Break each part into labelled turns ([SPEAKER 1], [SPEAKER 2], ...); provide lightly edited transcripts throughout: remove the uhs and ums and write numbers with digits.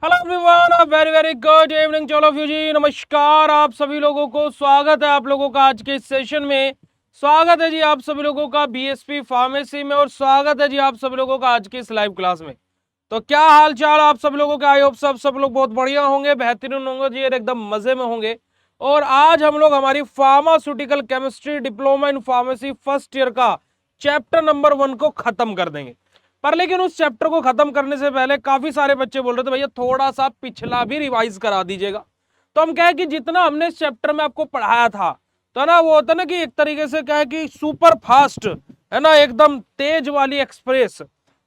[SPEAKER 1] Hello everyone, very very good evening to all of you जी। नमस्कार आप सभी लोगों को, स्वागत है आप लोगों का आज के इस सेशन में। स्वागत है जी आप सभी लोगों का बीएसपी फार्मेसी में, और स्वागत है जी आप सभी लोगों का आज की इस लाइव क्लास में। तो क्या हाल चाल आप सब लोगों के? आई होप सब लोग बहुत बढ़िया होंगे, बेहतरीन होंगे जी, और एकदम मजे में होंगे। और आज हम लोग हमारी pharmaceutical chemistry diploma in pharmacy first year का चैप्टर नंबर 1 को खत्म कर देंगे। पर लेकिन उस चैप्टर को खत्म करने से पहले काफी सारे बच्चे बोल रहे थे भैया थोड़ा सा पिछला भी रिवाइज करा दीजिएगा। तो हम कहे कि जितना हमने इस चैप्टर में आपको पढ़ाया था, तो ना वो होता ना कि एक तरीके से कहे कि सुपर फास्ट है ना, एकदम तेज वाली एक्सप्रेस,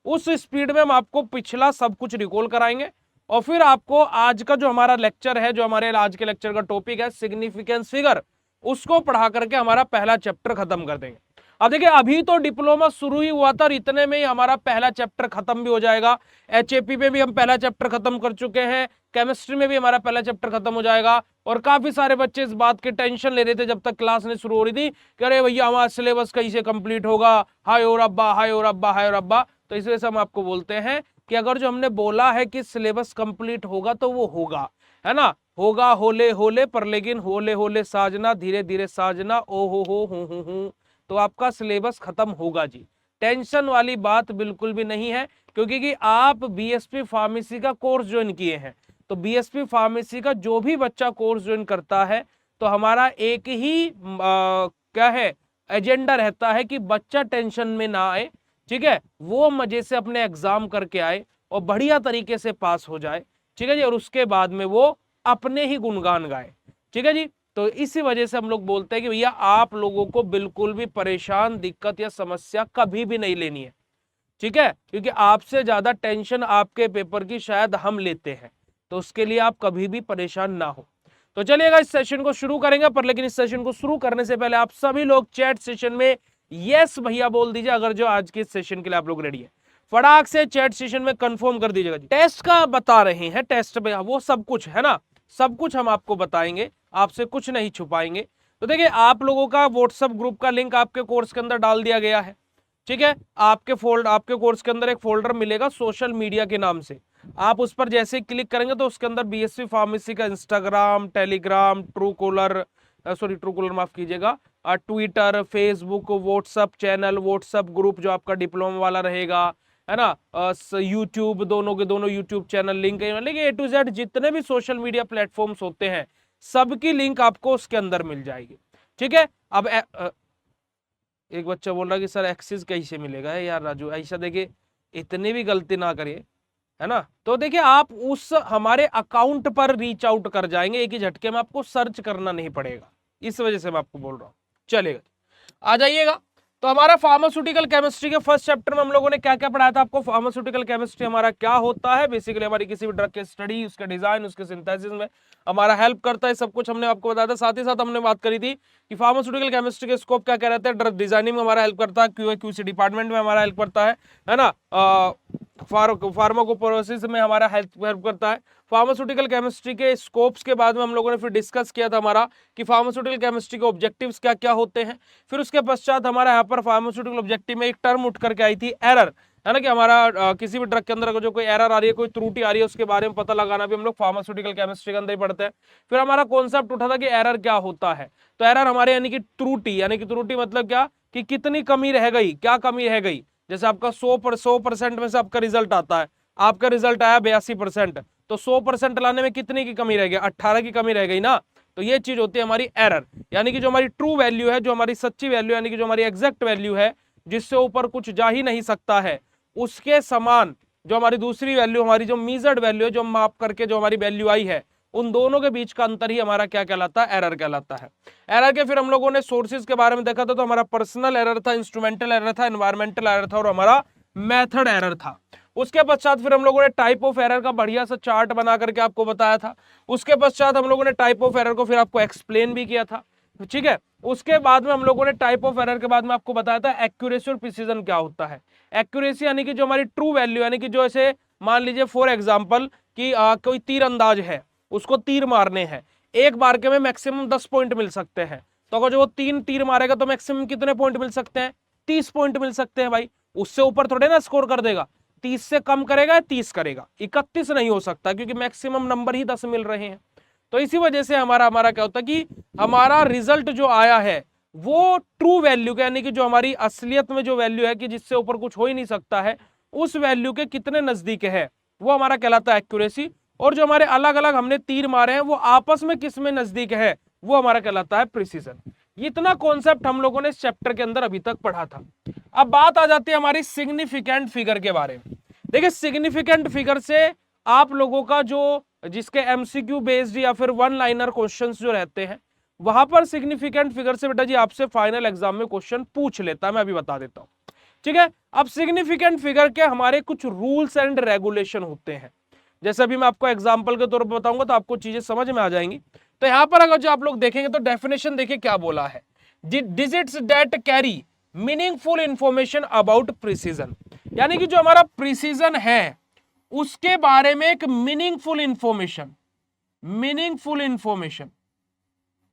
[SPEAKER 1] उस स्पीड में हम आपको पिछला सब कुछ रिकॉल कराएंगे। और फिर आपको आज का जो हमारा लेक्चर है, जो हमारे आज के लेक्चर का टॉपिक है सिग्निफिकेंस फिगर, उसको पढ़ा करके हमारा पहला चैप्टर खत्म कर देंगे। अब देखिए, अभी तो डिप्लोमा शुरू ही हुआ था और इतने में ही हमारा पहला चैप्टर खत्म भी हो जाएगा। एचएपी में भी हम पहला चैप्टर खत्म कर चुके हैं, केमिस्ट्री में भी हमारा पहला चैप्टर खत्म हो जाएगा। और काफी सारे बच्चे इस बात की टेंशन ले रहे थे जब तक क्लास नहीं शुरू हो रही थी कि अरे भैया हमारा सिलेबस कैसे कंप्लीट होगा, हाय और अब्बा, हाय और अब्बा, हाय और अब्बा। तो इस वजह से हम आपको बोलते हैं कि अगर जो हमने बोला है कि सिलेबस कंप्लीट होगा तो वो होगा, है ना। होगा होले होले पर, लेकिन होले होले साजना, धीरे धीरे साजना, ओ हो, तो आपका सिलेबस खत्म होगा जी। टेंशन वाली बात बिल्कुल भी नहीं है, क्योंकि कि आप बीएसपी फार्मेसी का कोर्स ज्वाइन किए हैं। तो बीएसपी फार्मेसी का जो भी बच्चा कोर्स ज्वाइन करता है, तो हमारा एक ही क्या है, एजेंडा रहता है कि बच्चा टेंशन में ना आए, ठीक है, वो मजे से अपने एग्जाम करके आए और बढ़िया तरीके से पास हो जाए, ठीक है जी। और उसके बाद में वो अपने ही गुणगान गाए, ठीक है जी। तो इसी वजह से हम लोग बोलते हैं कि भैया आप लोगों को बिल्कुल भी परेशान, दिक्कत या समस्या कभी भी नहीं लेनी है, ठीक है, क्योंकि आपसे ज्यादा टेंशन आपके पेपर की शायद हम लेते हैं। तो उसके लिए आप कभी भी परेशान ना हो। तो चलिएगा इस सेशन को शुरू करेंगे, पर लेकिन इस सेशन को शुरू करने से पहले आप सभी लोग चैट सेशन में यस भैया बोल दीजिए, अगर जो आज के इस सेशन के लिए आप लोग रेडी है। फटाक से चैट सेशन में कंफर्म कर दीजिएगा। टेस्ट का बता रहे हैं, टेस्ट में वो सब कुछ है ना, सब कुछ हम आपको बताएंगे, आपसे कुछ नहीं छुपाएंगे। तो देखिए, आप लोगों का व्हाट्सएप ग्रुप का लिंक आपके कोर्स के अंदर डाल दिया गया है, ठीक है। आपके कोर्स के अंदर एक फोल्डर मिलेगा सोशल मीडिया के नाम से। आप उस पर जैसे ही क्लिक करेंगे तो उसके अंदर बीएससी फार्मेसी का इंस्टाग्राम, टेलीग्राम, ट्रू कॉलर माफ कीजिएगा, Twitter, Facebook, WhatsApp channel, WhatsApp group जो आपका डिप्लोमा वाला रहेगा, है ना, यूट्यूब, दोनों के दोनों यूट्यूब चैनल लिंक है, मतलब ए टू जेड जितने भी सोशल मीडिया प्लेटफॉर्म्स होते हैं, सबकी लिंक आपको उसके अंदर मिल जाएगी, ठीक है। अब एक बच्चा बोल रहा है कि सर एक्सेस कैसे मिलेगा? है यार राजू, ऐसा देखिए, इतनी भी गलती ना करिए, है ना। तो देखिए, आप उस हमारे अकाउंट पर रीच आउट कर जाएंगे, एक ही झटके में आपको सर्च करना नहीं पड़ेगा, इस वजह से मैं आपको बोल रहा हूं। चलेगा, आ जाइएगा। तो हमारा फार्मास्यूटिकल केमिस्ट्री के फर्स्ट चैप्टर में हम लोगों ने क्या क्या पढ़ाया था आपको? फार्मास्यूटिकल केमिस्ट्री हमारा क्या होता है, बेसिकली हमारी किसी भी ड्रग की स्टडी, उसके डिजाइन, उसके सिंथेसिस में हमारा हेल्प करता है, सब कुछ हमने आपको बताया था। साथ ही साथ हमने बात करी थी कि फार्मास्यूटिकल केमिस्ट्री के स्कोप क्या क्या रहते हैं, ड्रग डिजाइनिंग में हमारा हेल्प करता है, क्यूए क्यूसी डिपार्टमेंट में हमारा हेल्प करता है ना, फार्माकोपोरोसिस में हमारा हेल्प करता है। फार्मास्यूटिकल केमिस्ट्री के स्कोप्स के बाद में हम लोगों ने फिर डिस्कस किया था हमारा कि फार्मास्यूटिकल केमिस्ट्री के ऑब्जेक्टिव्स क्या क्या होते हैं। फिर उसके पश्चात हमारा यहाँ पर फार्मास्यूटिकल ऑब्जेक्टिव में एक टर्म उठ करके आई थी, एरर, है ना, कि हमारा किसी भी ड्रग के अंदर जो कोई एरर आ रही है, कोई त्रुटि आ रही है, उसके बारे में पता लगाना भी हम लोग फार्मास्यूटिकल केमिस्ट्री के अंदर ही पढ़ते हैं। फिर हमारा कॉन्सेप्ट उठा था कि एरर क्या होता है। तो एरर हमारे यानी कि त्रुटि, यानी कि त्रुटि मतलब क्या, कि कितनी कमी रह गई, क्या कमी रह गई। जैसे आपका 100% में से आपका रिजल्ट आता है, आपका रिजल्ट आया 82%, तो 100% लाने में कितनी की कमी रह गई? 18 की कमी रह गई ना। तो ये चीज होती है हमारी एरर, यानी कि जो हमारी ट्रू वैल्यू है, जो हमारी सच्ची वैल्यू, यानी कि जो हमारी एग्जैक्ट वैल्यू है, जिससे ऊपर कुछ जा ही नहीं सकता है, उसके समान जो हमारी दूसरी वैल्यू, हमारी जो मीजर्ड वैल्यू है, जो माप करके जो हमारी वैल्यू आई है, उन दोनों के बीच का अंतर ही हमारा क्या कहलाता है? एरर कहलाता है। एरर के फिर हम लोगों ने सोर्सेज के बारे में देखा था। तो हमारा पर्सनल एरर था, इंस्ट्रूमेंटल एरर था, एनवायरमेंटल एरर था, और हमारा मेथड एरर था। उसके पश्चात फिर हम लोगों ने टाइप ऑफ एरर का बढ़िया सा चार्ट बना करके आपको बताया था। उसके पश्चात हम लोगों ने टाइप ऑफ एरर को फिर आपको एक्सप्लेन भी किया था, ठीक है। उसके बाद में हम लोगों ने टाइप ऑफ एरर के बाद में आपको बताया था एक्यूरेसी और प्रिसीजन क्या होता है। एक्यूरेसी यानी कि जो हमारी ट्रू वैल्यू, यानी कि जो ऐसे मान लीजिए फॉर एग्जांपल कि कोई तीर अंदाज है, उसको तीर मारने हैं, एक बार के में मैक्सिमम 10 पॉइंट मिल सकते हैं। तो अगर जो वो 3 तीर मारेगा तो मैक्सिमम कितने पॉइंट मिल सकते हैं? 30 पॉइंट मिल सकते हैं भाई, उससे ऊपर थोड़े ना स्कोर कर देगा। 30 से कम करेगा या 30 करेगा, 31 नहीं हो सकता क्योंकि मैक्सिमम नंबर ही 10 मिल रहे हैं। तो इसी वजह से हमारा क्या होता है कि हमारा रिजल्ट जो आया है वो ट्रू वैल्यू के, यानी कि जो हमारी असलियत में जो वैल्यू है कि जिससे ऊपर कुछ हो ही नहीं सकता है, उस वैल्यू के कितने नजदीक है वो हमारा कहलाता है एक्यूरेसी। और जो हमारे अलग अलग हमने तीर मारे हैं वो आपस में किस में नजदीक है वो हमारा कहलाता है प्रिसीजन। इतना कॉन्सेप्ट हम लोगों ने इस चैप्टर के अंदर अभी तक पढ़ा था। अब बात आ जाती है हमारी सिग्निफिकेंट फिगर के बारे में। देखिए सिग्निफिकेंट फिगर से आप लोगों का जो जिसके एमसीक्यू बेस्ड या फिर वन लाइनर क्वेश्चंस जो रहते हैं वहां पर सिग्निफिकेंट फिगर से बेटा जी आपसे फाइनल एग्जाम में क्वेश्चन पूछ लेता है, मैं अभी बता देता हूं। ठीक है, अब सिग्निफिकेंट फिगर के हमारे कुछ रूल्स एंड रेगुलेशन होते हैं। जैसे अभी मैं आपको एग्जांपल के तौर पर बताऊंगा तो आपको चीजें समझ में आ जाएंगी। तो यहां पर अगर जो आप लोग देखेंगे तो डेफिनेशन देखिए क्या बोला है, digits that carry meaningful information about precision, यानी कि जो हमारा प्रिसीजन है उसके बारे में एक मीनिंगफुल इंफॉर्मेशन।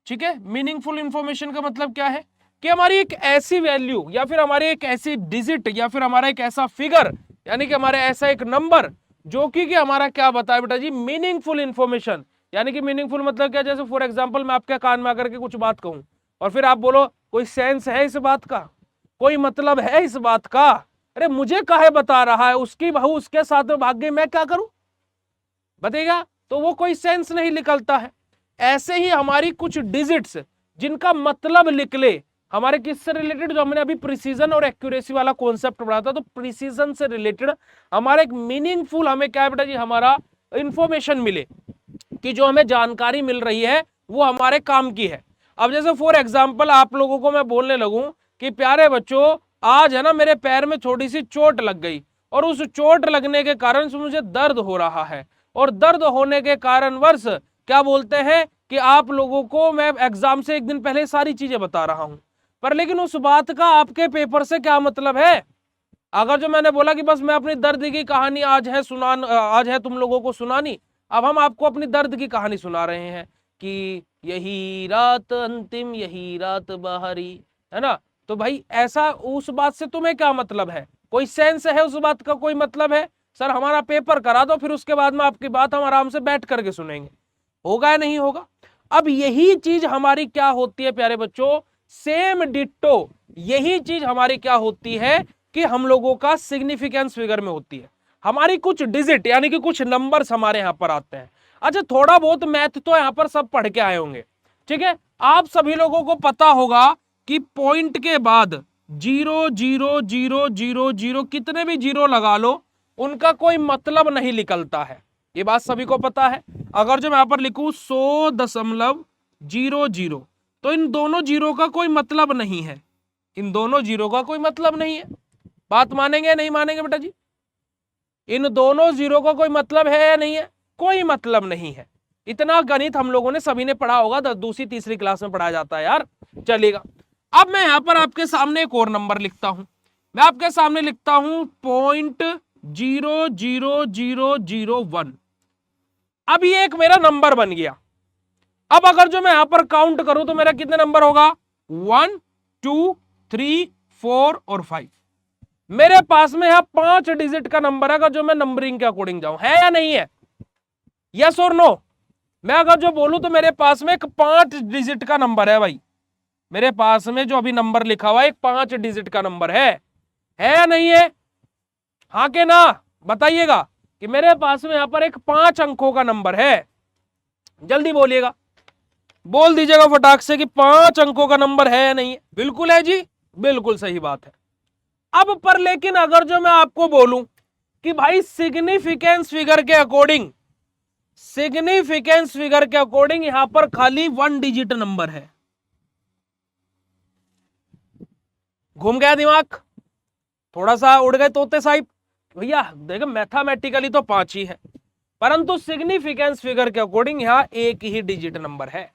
[SPEAKER 1] ठीक है, मीनिंगफुल इंफॉर्मेशन का मतलब क्या है कि हमारी एक ऐसी वैल्यू या फिर हमारी एक ऐसी डिजिट या फिर हमारा एक ऐसा फिगर, यानी कि हमारे ऐसा एक नंबर जो कि हमारा क्या बताए बेटा जी मीनिंगफुल इंफॉर्मेशन। यानी कि मीनिंगफुल मतलब क्या, जैसे फॉर एग्जांपल मैं आपके कान में आकर के कुछ बात कहूं और फिर आप बोलो कोई सेंस है इस बात का, कोई मतलब है इस बात का, अरे मुझे काहे बता रहा है, उसकी बहू उसके साथ में भाग गई, मैं क्या करूं बताइएगा, तो वो कोई सेंस नहीं निकलता है। ऐसे ही हमारी कुछ डिजिट्स जिनका मतलब निकले हमारे किससे रिलेटेड, जो हमने अभी प्रिसीजन और एक्यूरेसी वाला कॉन्सेप्ट पढ़ा था, तो प्रिसीजन से रिलेटेड हमारा एक मीनिंगफुल हमें क्या है बेटा जी हमारा इंफॉर्मेशन मिले कि जो हमें जानकारी मिल रही है वो हमारे काम की है। अब जैसे फॉर एग्जांपल आप लोगों को मैं बोलने लगूं कि प्यारे बच्चों आज है ना मेरे पैर में थोड़ी सी चोट लग गई और उस चोट लगने के कारण से मुझे दर्द हो रहा है, और दर्द होने के कारणवश क्या बोलते हैं कि आप लोगों को मैं एग्जाम से एक दिन पहले सारी चीजें बता रहा हूं, पर लेकिन उस बात का आपके पेपर से क्या मतलब है। अगर जो मैंने बोला कि बस मैं अपनी दर्द की कहानी आज है तुम लोगों को सुनानी, अब हम आपको अपनी दर्द की कहानी सुना रहे हैं कि यही रात अंतिम यही रात बाहरी, है ना, तो भाई ऐसा उस बात से तुम्हें क्या मतलब है, कोई सेंस है उस बात का, कोई मतलब है। सर हमारा पेपर करा दो फिर उसके बाद में आपकी बात हम आराम से बैठ करके सुनेंगे, होगा या नहीं होगा। अब यही चीज हमारी क्या होती है प्यारे बच्चों, सेम डिट्टो यही चीज हमारी क्या होती है कि हम लोगों का सिग्निफिकेंस फिगर में होती है। हमारी कुछ डिजिट यानी कि कुछ नंबर्स हमारे यहां पर आते हैं। अच्छा थोड़ा बहुत मैथ तो यहां पर सब पढ़ के आए होंगे, ठीक है, आप सभी लोगों को पता होगा कि पॉइंट के बाद 0 0 0 0 0 कितने भी जीरो लगा लो उनका कोई मतलब नहीं निकलता है, ये बात सभी को पता है। अगर जो मैं यहां पर लिखूं 100.00 तो इन दोनों जीरो का कोई मतलब नहीं है, इन दोनों जीरो का कोई मतलब नहीं है। बात मानेंगे या नहीं मानेंगे बेटा जी, इन दोनों जीरो का कोई मतलब है या नहीं है, कोई मतलब नहीं है। इतना गणित हम लोगों ने सभी ने पढ़ा होगा, दूसरी तीसरी क्लास में पढ़ाया जाता है यार, चलेगा। अब मैं यहां पर आपके सामने एक और नंबर लिखता हूं, मैं आपके सामने लिखता हूं 0.00001। अब ये एक मेरा नंबर बन गया। अब अगर जो मैं यहां पर काउंट करूं तो मेरा कितने नंबर होगा 1 2 3 4 और 5। मेरे पास में यहां 5 डिजिट का नंबर है अगर जो मैं नंबरिंग के अकॉर्डिंग जाऊं, है या नहीं है, यस और नो। मैं अगर जो बोलूं तो मेरे पास में एक 5 डिजिट का नंबर है भाई, मेरे पास में जो अभी नंबर लिखा हुआ है एक 5 डिजिट का नंबर है या नहीं है, हाँ के ना बताइएगा कि मेरे पास में यहां पर एक 5 अंकों का नंबर है। जल्दी बोलिएगा, बोल दीजिएगा फटाक से कि 5 अंकों का नंबर है या नहीं है। बिल्कुल है जी, बिल्कुल सही बात है। अब पर लेकिन अगर जो मैं आपको बोलूं कि भाई सिग्निफिकेंस फिगर के अकॉर्डिंग यहां पर खाली 1 डिजिट नंबर है, घूम गया दिमाग, थोड़ा सा उड़ गए तोते साहिब। भैया देखो मैथमेटिकली तो 5 ही है, परंतु सिग्निफिकेंस फिगर के अकॉर्डिंग यहां एक ही डिजिट नंबर है।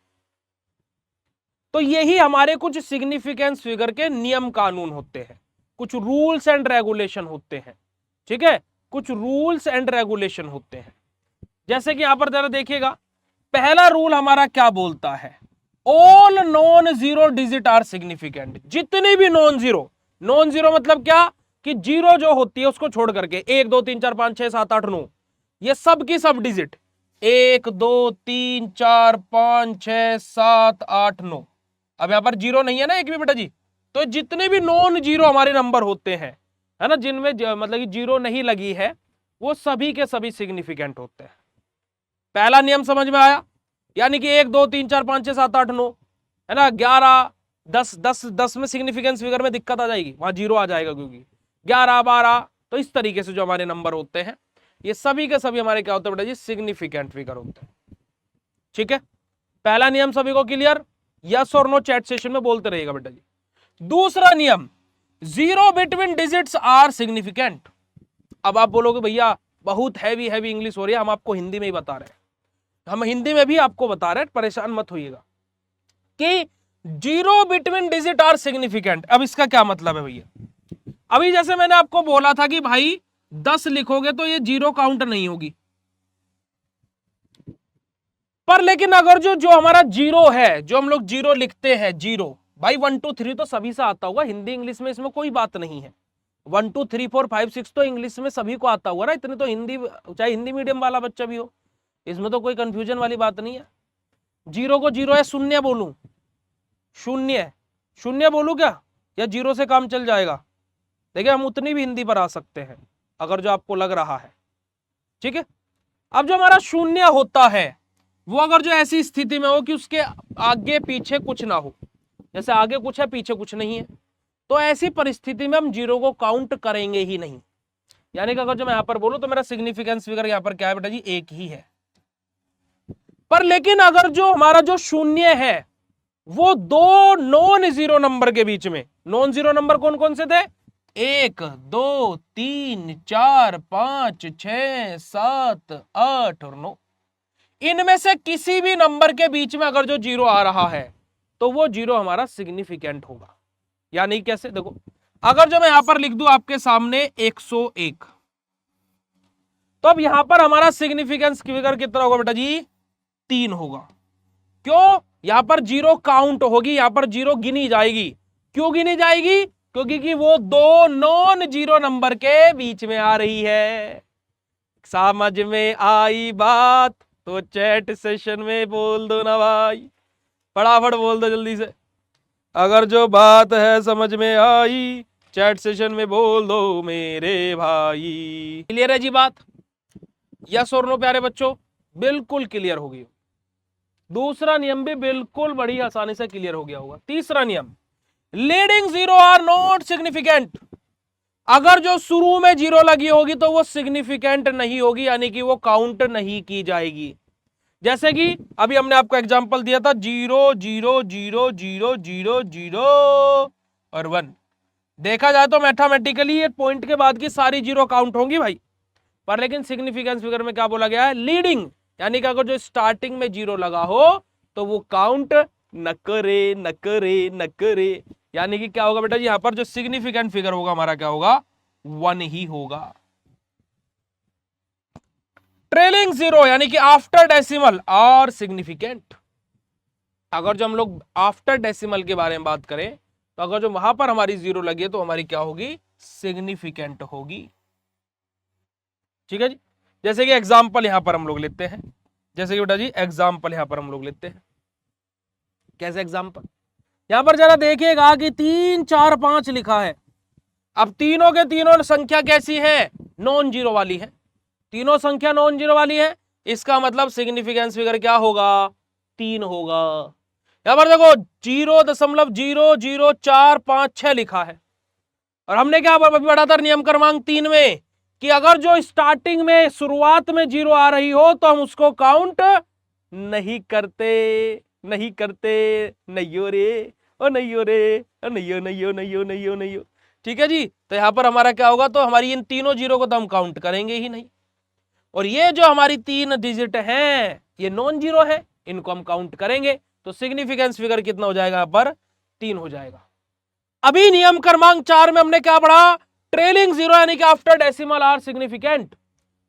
[SPEAKER 1] तो यही हमारे कुछ सिग्निफिकेंस फिगर के नियम कानून होते हैं, कुछ रूल्स एंड रेगुलेशन होते हैं, ठीक है, कुछ रूल्स एंड रेगुलेशन होते हैं। जैसे कि यहां पर जरा देखिएगा, पहला रूल हमारा क्या बोलता है, all non zero digit are significant. जितनी भी नॉन जीरो मतलब क्या, कि जीरो जो होती है उसको छोड़ करके 1 2 3 4 5 6 7 8 9 ये सब की सब डिजिट 1 2 3 4 5 6 7 8 9। अब यहां पर जीरो नहीं है ना एक भी बेटा जी, तो जितने भी नॉन जीरो हमारे नंबर होते हैं, है ना, जिनमें मतलब कि जीरो नहीं लगी है, वो सभी के सभी सिग्निफिकेंट होते हैं। पहला नियम समझ में आया, यानी कि 1 2 3 4 5 6 7 8 9, है ना, 11 10 10 10 में सिग्निफिकेंस फिगर में दिक्कत आ जाएगी, वहां जीरो आ जाएगा क्योंकि 11 12। तो इस तरीके से जो हमारे नंबर होते हैं ये सभी के सभी हमारे क्या होते हैं बेटा जी, सिग्निफिकेंट फिगर होते हैं। ठीक है, पहला नियम सभी को क्लियर? यस और नो चैट सेशन में बोलते रहिएगा बेटा जी। दूसरा नियम, zero between digits are significant. अब आप बोलोगे भैया बहुत हैवी हैवी इंग्लिश हो रही है, हम आपको हिंदी में ही बता रहे हैं, हम हिंदी में भी आपको बता रहे हैं, परेशान मत होइएगा कि zero between digit are significant. अब इसका क्या मतलब है भैया? अभी जैसे मैंने आपको बोला था कि भाई 10 लिखोगे तो ये जीरो काउंट नहीं होगी, पर लेकिन अगर जो जो हमारा जीरो है, जो हम लोग जीरो लिखते हैं, जीरो भाई 1 2 3 तो सभी से आता होगा, हिंदी इंग्लिश में इसमें कोई बात नहीं है। 1 2 3 4 5 6 तो इंग्लिश में सभी को आता होगा ना, इतने तो हिंदी, चाहे हिंदी मीडियम वाला बच्चा भी हो, इसमें तो कोई कंफ्यूजन वाली बात नहीं है। जीरो को जीरो है शून्य बोलूं, शून्य शून्य बोलूं क्या, या जीरो से काम चल जाएगा? देखिए हम उतनी भी हिंदी पर आ सकते हैं अगर जो आपको लग रहा है। ठीक है, अब जो हमारा शून्य होता है वो अगर जो ऐसी स्थिति में हो कि उसके आगे पीछे कुछ ना हो, जैसे आगे कुछ है पीछे कुछ नहीं है, तो ऐसी परिस्थिति में हम जीरो को काउंट करेंगे ही नहीं। यानी कि अगर जो मैं यहां पर बोलूं तो मेरा सिग्निफिकेंस फिगर यहां पर क्या है बेटा जी, एक ही है। पर लेकिन अगर जो हमारा जो शून्य है वो दो नॉन जीरो नंबर के बीच में, नॉन जीरो नंबर कौन कौन से थे, 1 2 3 4 5 6 7 8 और 9, इनमें से किसी भी नंबर के बीच में अगर जो जीरो आ रहा है तो वो जीरो हमारा सिग्निफिकेंट होगा। यानी कैसे, देखो अगर जो मैं यहां पर लिख दूं आपके सामने 101, तो अब यहां पर हमारा सिग्निफिकेंस फिगर कितना होगा बेटा जी, 3 होगा। क्यों? यहां पर जीरो काउंट होगी, यहां पर जीरो गिनी जाएगी। क्यों गिनी जाएगी? क्योंकि कि वो दो नॉन जीरो नंबर के बीच में आ रही है। समझ में आई बात तो चैट सेशन में बोल दो ना भाई, फटाफट बोल दो जल्दी से। अगर जो बात है समझ में आई चैट सेशन में बोल दो मेरे भाई। क्लियर है जी बात? यस और नो प्यारे बच्चों? बिल्कुल क्लियर होगी। दूसरा नियम भी बिल्कुल बड़ी आसानी से क्लियर हो गया होगा। तीसरा नियम, leading zero are not significant. अगर जो शुरू में जीरो लगी होगी तो वो सिग्निफिकेंट नहीं होगी, यानी कि वो काउंट नहीं की जाएगी। जैसे कि अभी हमने आपको एग्जांपल दिया था 0 0 0 0 0 0 और 1। देखा जाए तो मैथमेटिकली ये पॉइंट के बाद की सारी जीरो काउंट होंगी भाई, पर लेकिन सिग्निफिकेंस फिगर में क्या बोला गया है, लीडिंग, यानी कि अगर जो स्टार्टिंग में जीरो लगा हो तो वो काउंट न करे न करे न करे। यानी कि क्या होगा बेटा जी, यहां पर जो सिग्निफिकेंट फिगर होगा हमारा क्या होगा, 1 ही होगा। ट्रेलिंग जीरो यानी कि आफ्टर डेसिमल आर सिग्निफिकेंट। अगर जो हम लोग आफ्टर डेसिमल के बारे में बात करें तो अगर जो वहां पर हमारी जीरो लगी है तो हमारी क्या होगी, सिग्निफिकेंट होगी। ठीक है जी, जैसे कि एग्जांपल यहां पर हम लोग लेते हैं, जैसे कि बेटा जी एग्जांपल यहां पर हम लोग लेते हैं। कैसे एग्जांपल, यहां पर जरा देखिएगा कि 3 4 5 लिखा है। अब तीनों के तीनों संख्या कैसी है, नॉन जीरो वाली है, तीनों संख्या नॉन जीरो वाली है, इसका मतलब सिग्निफिकेंस फिगर क्या होगा, 3 होगा। यहां पर देखो 0.00456 लिखा है, और हमने क्या पढ़ा था नियम क्रमांक 3 में कि अगर जो स्टार्टिंग में शुरुआत में जीरो आ रही हो तो हम उसको काउंट नहीं करते, नहीं करते, नहीं हो रे ओ नहीं हो रे ओ नहीं हो नहीं हो नहीं हो नहीं हो नहीं हो। ठीक है जी, तो यहां पर हमारा क्या होगा, तो हमारी इन तीनों जीरो को तो हम काउंट करेंगे ही नहीं, और ये जो हमारी 3 डिजिट हैं ये नॉन जीरो है, इनको हम काउंट करेंगे, तो सिग्निफिकेंस फिगर कितना हो जाएगा, यहां पर 3 हो जाएगा। अभी नियम क्रमांक 4 में हमने क्या पढ़ा, ट्रेलिंग जीरो यानी कि आफ्टर डेसिमल आर सिग्निफिकेंट।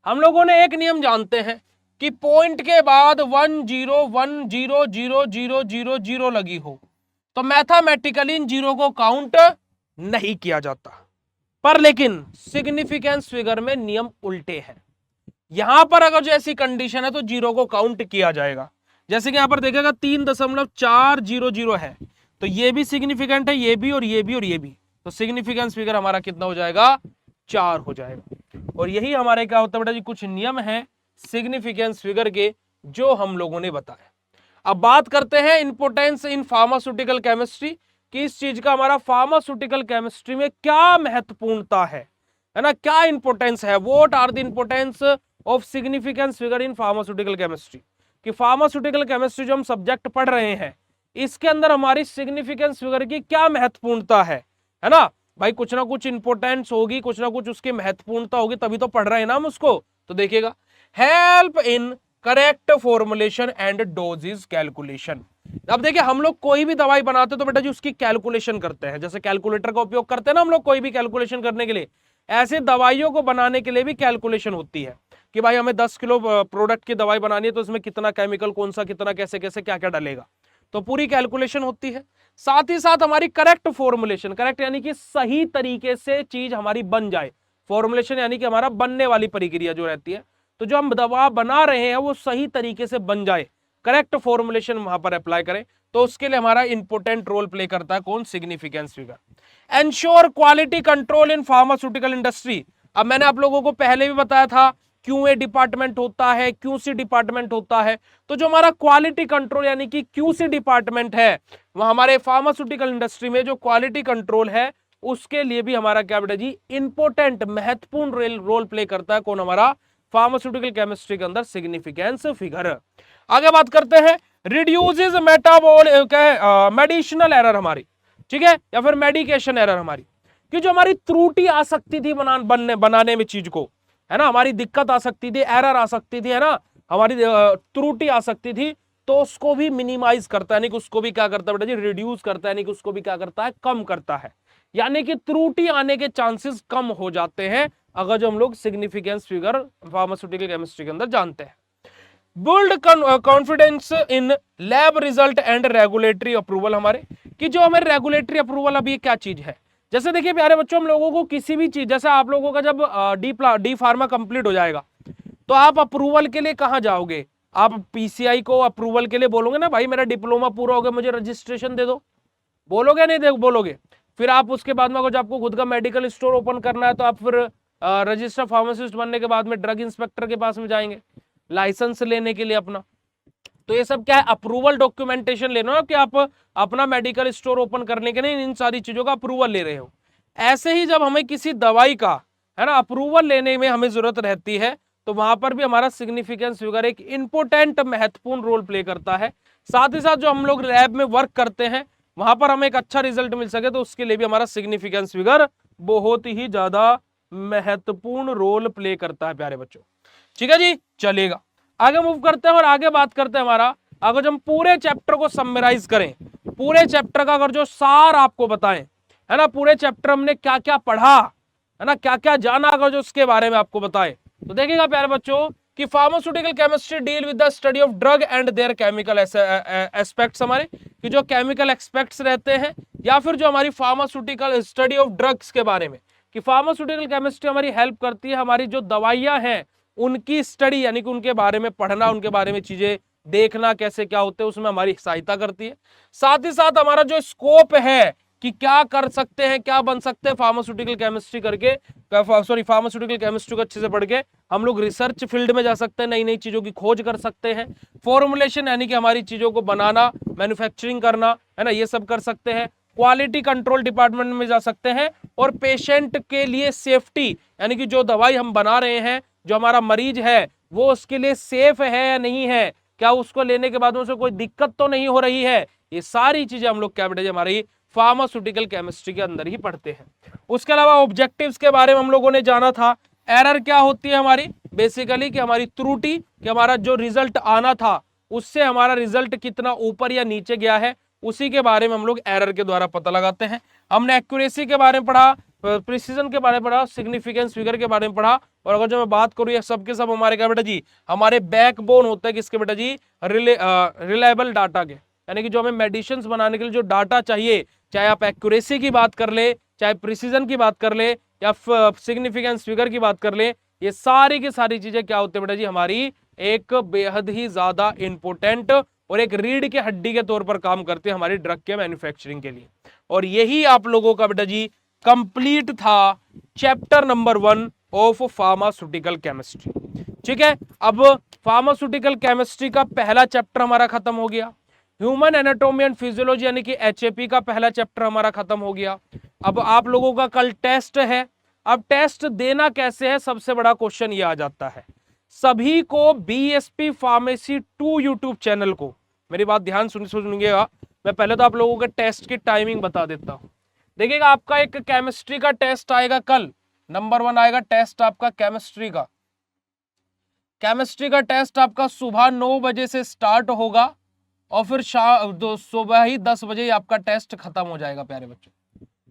[SPEAKER 1] हम लोगों ने एक नियम जानते हैं कि पॉइंट के बाद 1 0 1 0 0 0 0 0 लगी हो तो मैथमेटिकली इन जीरो को काउंट नहीं किया जाता। पर लेकिन सिग्निफिकेंस फिगर में नियम उल्टे हैं। यहां पर अगर जो ऐसी कंडीशन है तो जीरो को काउंट किया जाएगा। जैसे कि यहां पर देखेगा 3.400 है, तो ये भी सिग्निफिकेंट है, ये भी और ये भी और ये भी, तो सिग्निफिकेंस फिगर हमारा कितना हो जाएगा, 4 हो जाएगा। और यही हमारे क्या होता है बेटा जी, कुछ नियम है सिग्निफिकेंस फिगर के जो हम लोगों ने बताया। अब बात करते हैं इंपोर्टेंस इन फार्मास्यूटिकल केमिस्ट्री, कि इस चीज का हमारा फार्मास्यूटिकल केमिस्ट्री में क्या महत्वपूर्णता है ना, क्या इंपोर्टेंस है। What are the importance of significance figure in pharmaceutical chemistry, कि फार्मास्यूटिकल केमिस्ट्री जो हम सब्जेक्ट पढ़ रहे हैं इसके अंदर हमारी सिग्निफिकेंस फिगर की क्या महत्वपूर्णता है ना भाई। कुछ ना कुछ इंपोर्टेंस होगी, कुछ ना कुछ उसकी महत्वपूर्णता होगी, तभी तो पढ़ रहे हैं ना हम उसको। तो देखिएगा, help in correct formulation and dosages calculation. अब देखिए, हम लोग कोई भी दवाई बनाते तो बेटा जी उसकी कैलकुलेशन करते हैं, जैसे कैलकुलेटर का उपयोग करते हैं ना हम लोग कोई भी कैलकुलेशन करने के लिए, ऐसे दवाइयों को बनाने के लिए भी कैलकुलेशन होती है कि भाई हमें 10 किलो प्रोडक्ट की दवाई बनानी है तो इसमें कितना केमिकल, कौन सा कितना, कैसे कैसे क्या क्या डलेगा, तो पूरी कैलकुलेशन होती है। साथ ही साथ हमारी करेक्ट फॉर्मुलेशन, करेक्ट यानी कि सही तरीके से चीज हमारी बन जाए, फॉर्मुलेशन यानी कि हमारा बनने वाली प्रक्रिया जो रहती है, तो जो हम दवा बना रहे हैं वो सही तरीके से बन जाए, करेक्ट फॉर्मुलेशन वहां पर अप्लाई करें, तो उसके लिए हमारा इंपोर्टेंट रोल प्ले करता है कौन, significance figure. Ensure quality control in pharmaceutical industry. अब मैंने आप लोगों को पहले भी बताया था क्यूए डिपार्टमेंट होता है, क्यूसी डिपार्टमेंट होता है, तो जो हमारा क्वालिटी कंट्रोल यानी कि क्यूसी डिपार्टमेंट है, वह हमारे फार्मास्यूटिकल इंडस्ट्री में जो क्वालिटी कंट्रोल है उसके लिए भी हमारा क्या बेटा जी, इंपोर्टेंट महत्वपूर्ण रोल प्ले करता है कौन, हमारा फार्मास्यूटिकल केमिस्ट्री के अंदर सिग्निफिकेंस फिगर। आगे बात करते हैं, रिड्यूसेस मेटाबॉल मेडिसिनल एरर हमारी, ठीक है, या फिर मेडिकेशन एरर हमारी, कि जो हमारी त्रुटि आ सकती थी बनाने में चीज को, है ना, हमारी दिक्कत आ सकती थी, एरर आ सकती थी, है ना, हमारी त्रुटि आ सकती थी, तो उसको भी मिनिमाइज करता है, यानी कि उसको भी क्या करता है बेटा जी, रिड्यूस करता है, यानी कि उसको भी क्या करता है, कम करता है, यानी कि त्रुटि आने के चांसेस कम हो जाते हैं अगर जो हम लोग सिग्निफिकेंस फिगर फार्मास्यूटिकल केमिस्ट्री के अंदर जानते हैं। Build confidence in lab result and regulatory approval हमारे, कि जो हमें रेगुलेटरी अप्रूवल, अभी क्या चीज है, जैसे देखिए प्यारे बच्चों, हम लोगों को किसी भी चीज, जैसे आप लोगों का जब डी फार्मा कंप्लीट हो जाएगा तो आप अप्रूवल के लिए कहां जाओगे, आप पीसीआई को अप्रूवल के लिए बोलोगे ना, भाई मेरा डिप्लोमा पूरा हो गया मुझे रजिस्ट्रेशन दे दो, बोलोगे नहीं बोलोगे। फिर आप उसके बाद में अगर आपको खुद का मेडिकल स्टोर ओपन करना है तो आप फिर रजिस्टर्ड फार्मासिस्ट बनने के बाद में ड्रग इंस्पेक्टर के पास में जाएंगे लाइसेंस लेने के लिए अपना। तो ये सब क्या है, अप्रूवल डॉक्यूमेंटेशन लेना, कि आप अपना मेडिकल स्टोर ओपन करने के लिए इन सारी चीजों का अप्रूवल ले रहे हो। ऐसे ही जब हमें किसी दवाई का, है ना, अप्रूवल लेने में हमें जरूरत रहती है, तो वहां पर भी हमारा सिग्निफिकेंस फिगर एक इंपोर्टेंट महत्वपूर्ण रोल प्ले करता है। साथ ही साथ जो हम लोग लैब में वर्क करते हैं वहां पर हमें एक अच्छा रिजल्ट मिल सके, तो उसके लिए भी हमारा सिग्निफिकेंस फिगर बहुत ही ज्यादा महत्वपूर्ण रोल प्ले करता है प्यारे बच्चों। ठीक है जी, चलेगा, आगे मूव करते हैं और आगे बात करते हैं हमारा, अगर जो हम पूरे चैप्टर को समराइज करें, पूरे चैप्टर का अगर जो सार आपको बताएं, है ना, पूरे चैप्टर हमने क्या क्या पढ़ा, है ना, क्या क्या जाना, अगर जो उसके बारे में आपको बताएं, तो देखिएगा प्यारे बच्चों कि pharmaceutical chemistry deal with the study of drug and there chemical aspects, हमारे कि जो केमिकल एस्पेक्ट्स रहते हैं, या फिर जो हमारी फार्मास्यूटिकल स्टडी ऑफ ड्रग्स के बारे में, कि फार्मास्यूटिकल केमिस्ट्री हमारी हेल्प करती है हमारी जो दवाइयां हैं उनकी स्टडी, यानी कि उनके बारे में पढ़ना, उनके बारे में चीजें देखना कैसे क्या होते हैं, उसमें हमारी सहायता करती है। साथ ही साथ हमारा जो स्कोप है कि क्या कर सकते हैं, क्या बन सकते हैं फार्मास्यूटिकल केमिस्ट्री करके, फार्मास्यूटिकल केमिस्ट्री को अच्छे से पढ़ के हम लोग रिसर्च फील्ड में जा सकते हैं, नई नई चीजों की खोज कर सकते हैं। फॉर्मुलेशन यानी कि हमारी चीजों को बनाना, मैन्युफैक्चरिंग करना, है ना, ये सब कर सकते हैं। क्वालिटी कंट्रोल डिपार्टमेंट में जा सकते हैं, और पेशेंट के लिए सेफ्टी, यानी कि जो दवाई हम बना रहे हैं, जो हमारा मरीज है वो उसके लिए सेफ है या नहीं है, क्या उसको लेने के बाद उसे कोई दिक्कत तो नहीं हो रही है, ये सारी चीजें हम लोग क्या बेटे हमारी फार्मास्यूटिकल केमिस्ट्री के अंदर ही पढ़ते हैं। उसके अलावा ऑब्जेक्टिव्स के बारे में हम लोगों ने जाना था, एरर क्या होती है हमारी, बेसिकली कि हमारी त्रुटि, कि हमारा जो रिजल्ट आना था उससे हमारा रिजल्ट कितना ऊपर या नीचे गया है, उसी के बारे में हम लोग एरर के द्वारा पता लगाते हैं। हमने एक्यूरेसी के बारे में पढ़ा, प्रिसीजन के बारे में पढ़ा, सिग्निफिकेंस फिगर के बारे में पढ़ा, और अगर जो मैं बात करूं ये सब के सब हमारे क्या बेटा जी, हमारे बैकबोन होता है किसके बेटा जी, रिलायबल डाटा के, यानी कि जो हमें मेडिसिन बनाने के लिए जो डाटा चाहिए, चाहे आप एक्यूरेसी की बात कर ले, चाहे प्रिसीजन की बात कर ले या सिग्निफिकेंस फिगर की बात कर ले, ये सारी की सारी चीजें क्या होती है बेटा जी, हमारी एक बेहद ही ज्यादा इंपॉर्टेंट और एक रीढ़ की हड्डी के तौर पर काम करते हैं हमारी ड्रग के मैन्युफैक्चरिंग के लिए। और यही आप लोगों का बेटा जी कंप्लीट था chapter number 1 of pharmaceutical chemistry. ठीक है, अब फार्मास्यूटिकल केमिस्ट्री का पहला चैप्टर हमारा खत्म हो गया। ह्यूमन एनाटॉमी एंड फिजियोलॉजी यानी कि एचएपी का पहला चैप्टर हमारा खत्म हो गया। अब आप लोगों का कल टेस्ट है। अब टेस्ट देना कैसे है, सबसे बड़ा क्वेश्चन ये आ जाता है। सभी को बीएसपी फार्मेसी 2 यूट्यूब चैनल को, मेरी बात ध्यान सुनिएगा, मैं पहले तो आप लोगों के टेस्ट की टाइमिंग बता देता हूं। देखिएगा, आपका एक केमिस्ट्री का टेस्ट आएगा कल, नंबर 1 आएगा टेस्ट आपका केमिस्ट्री का। केमिस्ट्री का टेस्ट आपका सुबह 9 बजे से स्टार्ट होगा और फिर सुबह ही 10 बजे आपका टेस्ट खत्म हो जाएगा। प्यारे बच्चों,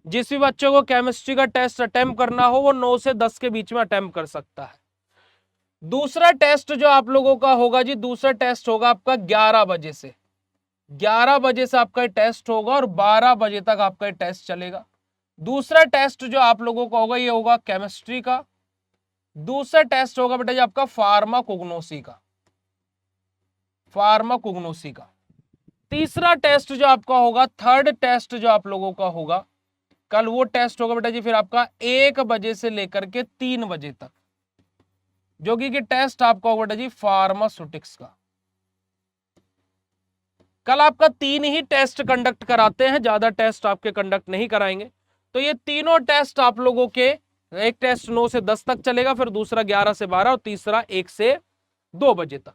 [SPEAKER 1] जिस भी बच्चों को केमिस्ट्री का टेस्ट अटेम्प्ट करना हो वो 9 से 10 के बीच में अटेम्प्ट कर सकता है। दूसरा टेस्ट जो आप लोगों का होगा जी, दूसरा टेस्ट होगा आपका 11 बजे से। 11 बजे से आपका टेस्ट होगा और 12 बजे तक आपका टेस्ट चलेगा। दूसरा टेस्ट जो आप लोगों का होगा ये होगा केमिस्ट्री का। दूसरा टेस्ट होगा बेटा जी आपका फार्माकोग्नोसी का, फार्माकोग्नोसी का। तीसरा टेस्ट जो आपका होगा, थर्ड टेस्ट जो आप लोगों का होगा कल, वो टेस्ट होगा बेटा जी फिर आपका 1 बजे से लेकर के 3 बजे तक, जो कि टेस्ट आपका होगा बेटा जी फार्मास्यूटिक्स का। कल आपका 3 ही टेस्ट कंडक्ट कराते हैं, ज्यादा टेस्ट आपके कंडक्ट नहीं कराएंगे। तो ये तीनों टेस्ट आप लोगों के, एक टेस्ट 9 से 10 तक चलेगा, फिर दूसरा 11 से 12 और तीसरा 1 से 2 बजे तक।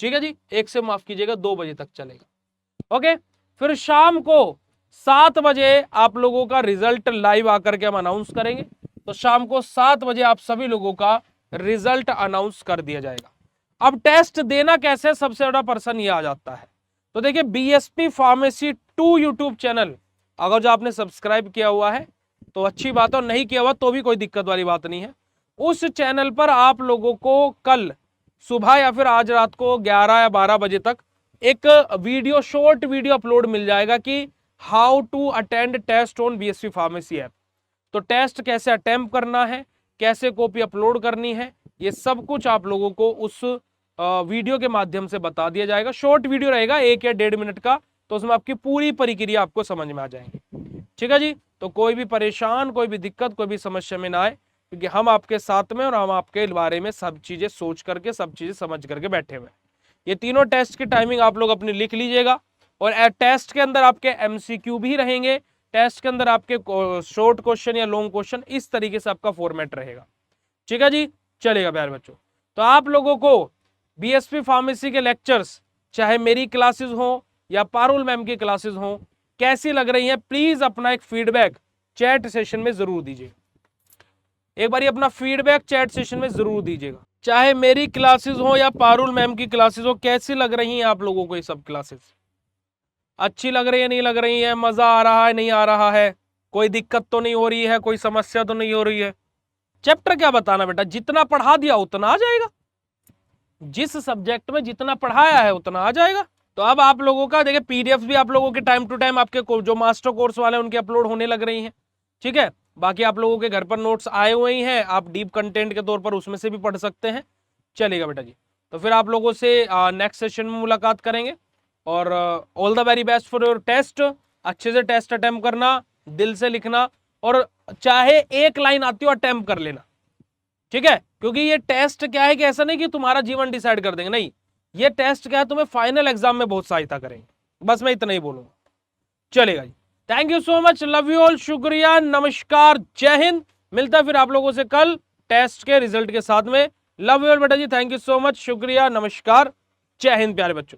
[SPEAKER 1] ठीक है जी, 1 से माफ कीजिएगा 2 बजे तक चलेगा। ओके, फिर शाम को 7 बजे आप लोगों का रिजल्ट लाइव आकर के हम अनाउंस करेंगे। तो शाम को 7 बजे आप सभी लोगों का रिजल्ट अनाउंस कर दिया जाएगा। अब टेस्ट देना कैसे, सबसे बड़ा पर्सन ये आ जाता है। तो देखिए, बीएसपी फार्मेसी 2 यूट्यूब चैनल अगर जो आपने सब्सक्राइब किया हुआ है तो अच्छी बात है, और नहीं किया हुआ तो भी कोई दिक्कत वाली बात नहीं है। उस चैनल पर आप लोगों को कल सुबह या फिर आज रात को 11 या 12 बजे तक एक वीडियो, शॉर्ट वीडियो अपलोड मिल जाएगा कि how to attend test on BSP pharmacy app. तो टेस्ट कैसे अटेम्प्ट करना है, कैसे कॉपी अपलोड करनी है, ये सब कुछ आप लोगों को उस वीडियो के माध्यम से बता दिया जाएगा। शॉर्ट वीडियो रहेगा 1 या 1.5 मिनट का, तो उसमें आपकी पूरी प्रक्रिया आपको समझ में आ जाएगी। ठीक है जी, तो कोई भी परेशान, कोई भी दिक्कत, कोई भी समस्या में ना आए, क्योंकि हम आपके साथ में और हम आपके बारे में सब चीजें सोच करके, सब चीजें समझ करके बैठे हुए। ये तीनों टेस्ट की टाइमिंग आप लोग अपनी लिख लीजिएगा। और टेस्ट के अंदर आपके एमसीक्यू भी रहेंगे, टेस्ट के अंदर आपके शॉर्ट क्वेश्चन या लॉन्ग क्वेश्चन, इस तरीके से आपका फॉर्मेट रहेगा। ठीक है जी, चलेगा प्यारे बच्चों। तो आप लोगों को बीएसपी फार्मेसी के लेक्चर्स, चाहे मेरी क्लासेस हो या पारुल मैम की क्लासेस हो, कैसी लग रही है, प्लीज अपना एक फीडबैक चैट सेशन में जरूर दीजिए। एक बार अपना फीडबैक चैट सेशन में जरूर दीजिएगा, चाहे मेरी क्लासेस हो या पारुल मैम की क्लासेस हो, कैसी लग रही हैं आप लोगों को ये सब क्लासेस, अच्छी लग रही है, नहीं लग रही है, मजा आ रहा है, नहीं आ रहा है, कोई दिक्कत तो नहीं हो रही है, कोई समस्या तो नहीं हो रही है। चैप्टर क्या बताना बेटा, जितना पढ़ा दिया उतना आ जाएगा, जिस सब्जेक्ट में जितना पढ़ाया है उतना आ जाएगा। तो अब आप लोगों का देखिए, पीडीएफ भी आप लोगों के टाइम टू टाइम आपके जो मास्टर कोर्स वाले हैं उनके अपलोड होने लग रही हैं। ठीक है, बाकी आप लोगों के घर पर नोट्स आए हुए ही हैं, आप डीप कंटेंट के तौर पर उसमें से भी पढ़ सकते हैं। चलेगा बेटा जी, तो फिर आप लोगों से नेक्स्ट सेशन में मुलाकात करेंगे। और all the very best for your test. अच्छे से टेस्ट अटेम्प्ट करना, दिल से लिखना, और चाहे एक लाइन आती हो अटेम्प्ट कर लेना। ठीक है, क्योंकि ये टेस्ट क्या है कि ऐसा नहीं कि तुम्हारा जीवन डिसाइड कर देंगे, नहीं, ये टेस्ट क्या है, तुम्हें फाइनल एग्जाम में बहुत सहायता करेंगे। बस मैं इतना ही बोलूंगा। चलेगा जी, thank you so much, love you all, शुक्रिया, नमस्कार, जय हिंद। मिलता है फिर आप लोगों से कल टेस्ट के रिजल्ट के साथ में। लव यू ऑल बेटा जी, थैंक यू सो मच, शुक्रिया, नमस्कार, जय हिंद प्यारे बच्चों।